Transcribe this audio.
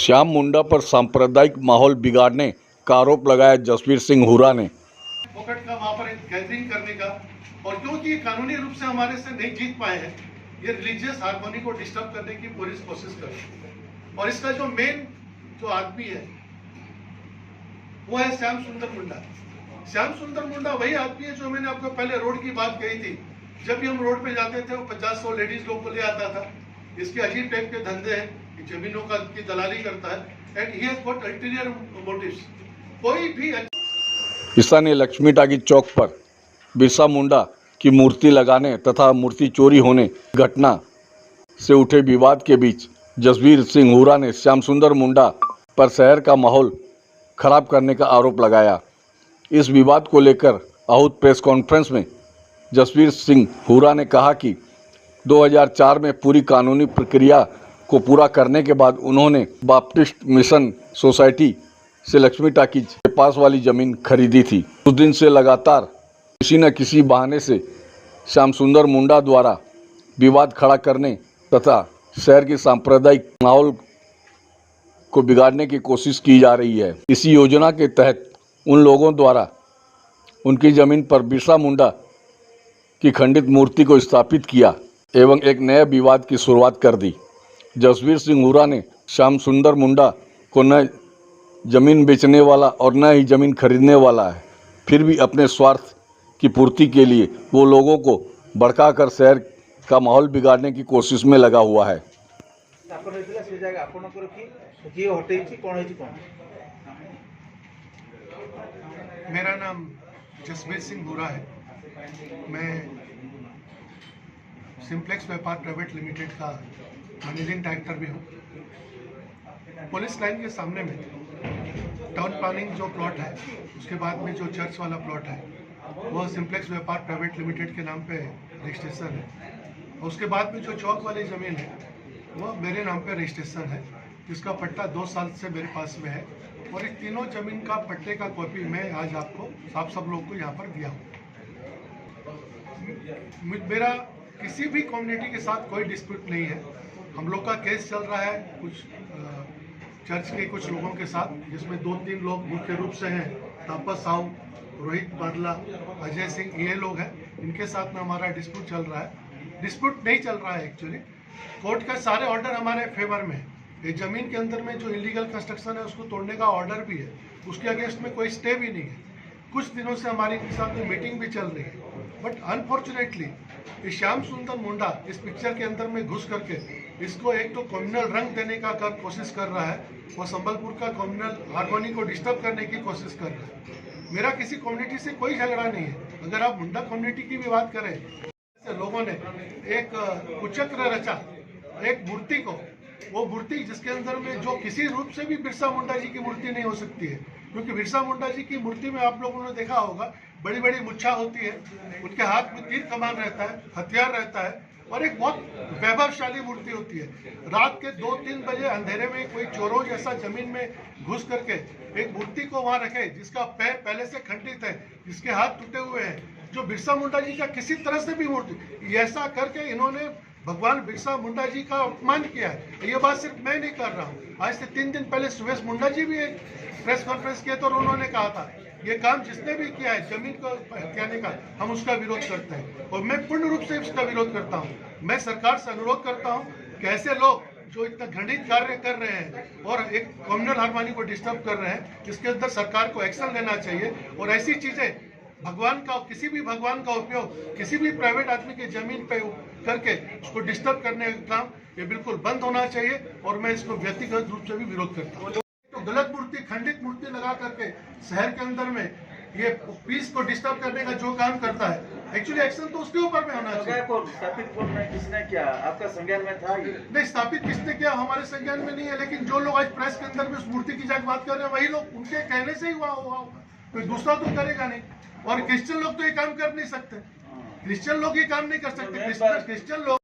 श्याम मुंडा पर सांप्रदायिक माहौल बिगाड़ने का आरोप लगाया जसवीर सिंह हुरा ने। पोकट का वहाँ पर एक गैदरिंग करने का, और क्योंकि ये कानूनी रूप से हमारे से नहीं जीत पाए हैं, ये रिलीजियस हार्मोनी को डिस्टर्ब करने की पूरी कोशिश कर रहे हैं। और इसका जो मेन जो आदमी है वो है श्याम सुंदर मुंडा। श्याम सुंदर मुंडा वही आदमी है जो मैंने आपको पहले रोड की बात कही थी। जब भी हम रोड पे जाते थे वो 50-100 लेडीज लोग को ले आता था। इसके अजीब टाइप के धंधे हैं, जमीनों का की दलाली करता है and he has got ulterior motives. कोई भी स्थानीय लक्ष्मी टाकी चौक पर बिरसा मुंडा की मूर्ति लगाने तथा मूर्ति चोरी होने घटना से उठे विवाद के बीच जसवीर सिंह हुरा ने श्याम सुंदर मुंडा पर शहर का माहौल खराब करने का आरोप लगाया। इस विवाद को लेकर आहूत प्रेस कॉन्फ्रेंस में जसवीर सिंह हुरा ने कहा कि 2004 में पूरी कानूनी प्रक्रिया को पूरा करने के बाद उन्होंने बाप्टिस्ट मिशन सोसाइटी से लक्ष्मी टाकीज के पास वाली ज़मीन खरीदी थी। उस दिन से लगातार किसी न किसी बहाने से श्याम सुंदर मुंडा द्वारा विवाद खड़ा करने तथा शहर के सांप्रदायिक माहौल को बिगाड़ने की कोशिश की जा रही है। इसी योजना के तहत उन लोगों द्वारा उनकी ज़मीन पर बिरसा मुंडा की खंडित मूर्ति को स्थापित किया एवं एक नए विवाद की शुरुआत कर दी। जसवीर सिंह हुरा ने श्याम सुंदर मुंडा को न जमीन बेचने वाला और न ही जमीन खरीदने वाला है, फिर भी अपने स्वार्थ की पूर्ति के लिए वो लोगों को भड़काकर शहर का माहौल बिगाड़ने की कोशिश में लगा हुआ है। मेरा नाम जसवीर सिंह हुरा है। मैं सिंप्लेक्स व्यापार प्राइवेट लिमिटेड का मैनेजिंग डायरेक्टर भी हूँ। पुलिस लाइन के सामने में टाउन प्लानिंग जो प्लॉट है, उसके बाद में जो चर्च वाला प्लॉट है वो सिंप्लेक्स व्यापार प्राइवेट लिमिटेड के नाम पे रजिस्ट्रेशन है। उसके बाद में जो चौक वाली ज़मीन है वो मेरे नाम पे रजिस्ट्रेशन है, जिसका पट्टा 2 साल से मेरे पास में है। और इस तीनों ज़मीन का पट्टे का कॉपी मैं आज आपको आप सब लोग को यहाँ पर दिया हूँ। मेरा किसी भी कम्युनिटी के साथ कोई डिस्प्यूट नहीं है। हम लोग का केस चल रहा है कुछ चर्च के कुछ लोगों के साथ, जिसमें 2-3 लोग मुख्य रूप से हैं, तापस साहू, रोहित बादला, अजय सिंह, ये लोग हैं। इनके साथ में हमारा डिस्प्यूट चल रहा है। डिस्प्यूट नहीं चल रहा है एक्चुअली, कोर्ट का सारे ऑर्डर हमारे फेवर में है। ये ज़मीन के अंदर में जो इलीगल कंस्ट्रक्शन है उसको तोड़ने का ऑर्डर भी है, उसके अगेंस्ट में कोई स्टे भी नहीं है। कुछ दिनों से हमारी साथ में मीटिंग भी चल रही है, बट अनफॉर्चुनेटली ये श्याम सुंदर मुंडा इस पिक्चर के अंदर में घुस करके इसको एक तो कम्युनल रंग देने का कोशिश कर रहा है और संबलपुर का कम्युनल हार्मोनी को डिस्टर्ब करने की कोशिश कर रहा है। मेरा किसी कम्युनिटी से कोई झगड़ा नहीं है। अगर आप मुंडा कम्युनिटी की भी बात करें, लोगों ने एक कुचक्र रचा एक मूर्ति को, वो मूर्ति जिसके अंदर में जो किसी रूप से भी बिरसा मुंडा जी की मूर्ति नहीं हो सकती है, क्योंकि बिरसा मुंडा जी की मूर्ति में आप लोगों ने देखा होगा बड़ी बड़ी मुच्छा होती है, उनके हाथ में तीर कमान रहता है, हथियार रहता है और एक बहुत वैभवशाली मूर्ति होती है। रात के 2-3 बजे अंधेरे में कोई चोरों जैसा जमीन में घुस करके एक मूर्ति को वहां रखे जिसका पैर पहले से खंडित है, जिसके हाथ टूटे हुए हैं, जो बिरसा मुंडा जी का किसी तरह से भी मूर्ति, ऐसा करके इन्होंने भगवान बिरसा मुंडा जी का अपमान किया है। ये बात सिर्फ मैं नहीं कर रहा हूँ। आज से 3 दिन पहले सुरेश मुंडा जी भी एक प्रेस कॉन्फ्रेंस किया तो उन्होंने कहा था ये काम जिसने भी किया है जमीन को हथियाने का, हम उसका विरोध करते हैं और मैं पूर्ण रूप से इसका विरोध करता हूँ। मैं सरकार से अनुरोध करता हूँ कि ऐसे लोग जो इतना घृणित कार्य कर रहे हैं और एक कम्युनल हार्मोनी को डिस्टर्ब कर रहे हैं, इसके अंदर सरकार को एक्शन लेना चाहिए। और ऐसी चीजें भगवान का, किसी भी भगवान का उपयोग किसी भी प्राइवेट आदमी की जमीन पे करके उसको डिस्टर्ब करने का काम ये बिल्कुल बंद होना चाहिए और मैं इसको व्यक्तिगत रूप से भी विरोध करता हूँ। तो गलत मूर्ति, खंडित मूर्ति लगा करके शहर के अंदर में ये पीस को डिस्टर्ब करने का जो काम करता है, एक्चुअली एक्शन तो उसके ऊपर में होना चाहिए। किसने किया, आपका संज्ञान में था? नहीं, स्थापित किसने किया हमारे संज्ञान में नहीं है, लेकिन जो लोग आज प्रेस के अंदर में उस मूर्ति की जाकर बात कर रहे हैं वही लोग, उनके कहने से ही हुआ होगा, कोई दूसरा तो करेगा नहीं। और क्रिश्चियन लोग तो ये काम कर नहीं सकते, क्रिश्चियन लोग ये काम नहीं कर सकते। क्रिश्चियन लोग